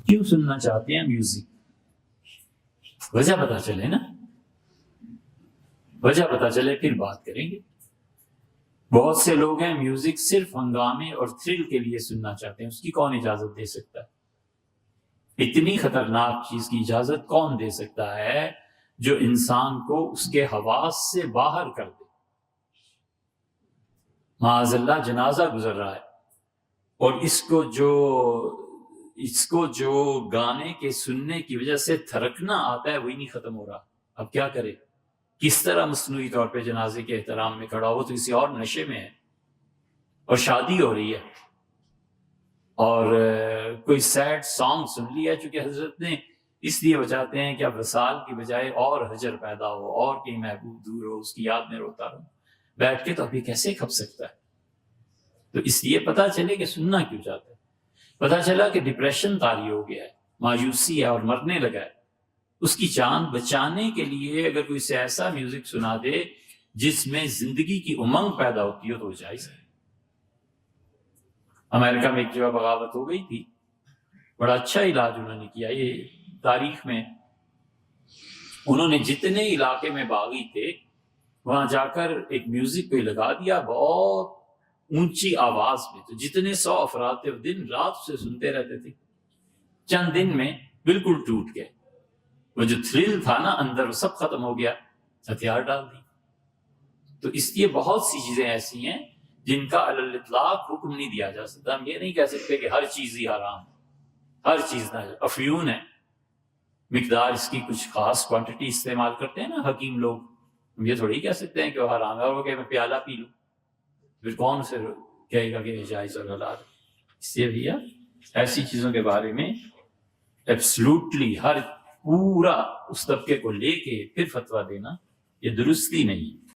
کیوں سننا چاہتے ہیں میوزک؟ وجہ پتا چلے نا، وجہ پتا چلے پھر بات کریں گے۔ بہت سے لوگ ہیں میوزک صرف ہنگامے اور تھرل کے لیے سننا چاہتے ہیں، اس کی کون اجازت دے سکتا ہے؟ اتنی خطرناک چیز کی اجازت کون دے سکتا ہے جو انسان کو اس کے حواس سے باہر کر دے؟ معاذ اللہ جنازہ گزر رہا ہے اور اس کو جو گانے کے سننے کی وجہ سے تھرکنا آتا ہے وہی نہیں ختم ہو رہا۔ اب کیا کرے؟ کس طرح مصنوعی طور پہ جنازے کے احترام میں کھڑا ہو؟ تو کسی اور نشے میں ہے اور شادی ہو رہی ہے اور کوئی سیڈ سانگ سن لیا، چونکہ حضرت نے اس لیے بچاتے ہیں کہ اب وصال کی بجائے اور ہجر پیدا ہو اور کہیں محبوب دور ہو، اس کی یاد میں روتا رہوں۔ بیٹھ کے تو ابھی کیسے کھپ سکتا ہے؟ تو اس لیے پتا چلے کہ سننا کیوں چاہتا ہے۔ پتا چلا کہ ڈپریشن طاری ہو گیا ہے، مایوسی ہے اور مرنے لگا ہے۔ اس کی جان بچانے کے لیے اگر کوئی سے ایسا میوزک سنا دے جس میں زندگی کی امنگ پیدا ہوتی ہو تو وہ جائز ہے۔ امریکہ میں ایک جگہ بغاوت ہو گئی تھی، بڑا اچھا علاج انہوں نے کیا۔ یہ تاریخ میں انہوں نے جتنے علاقے میں باغی تھے وہاں جا کر ایک میوزک پہ لگا دیا بہت اونچی آواز میں، تو جتنے 100 افراد تھے وہ دن رات اسے سنتے رہتے تھے۔ چند دن میں بالکل ٹوٹ گئے، وہ جو تھرل تھا نا اندر وہ سب ختم ہو گیا، ہتھیار ڈال دی۔ تو اس لیے بہت سی چیزیں ایسی ہیں جن کا علی الاطلاق حکم نہیں دیا جا سکتا۔ ہم یہ نہیں کہہ سکتے کہ ہر چیز ہی حرام ہے، ہر چیز نہ۔ افیون ہے، مقدار اس کی کچھ خاص کوانٹٹی استعمال کرتے ہیں نا حکیم لوگ، ہم یہ تھوڑی کہہ سکتے ہیں کہ وہ حرام ہے اور وہ کہ میں پیالہ پی لوں، پھر کون اسے کہے گا کہ جائز اور حلال؟ اس لیے بھیا ایسی چیزوں کے بارے میں ایبسلوٹلی ہر پورا اس طبقے کو لے کے پھر فتویٰ دینا یہ درستی نہیں۔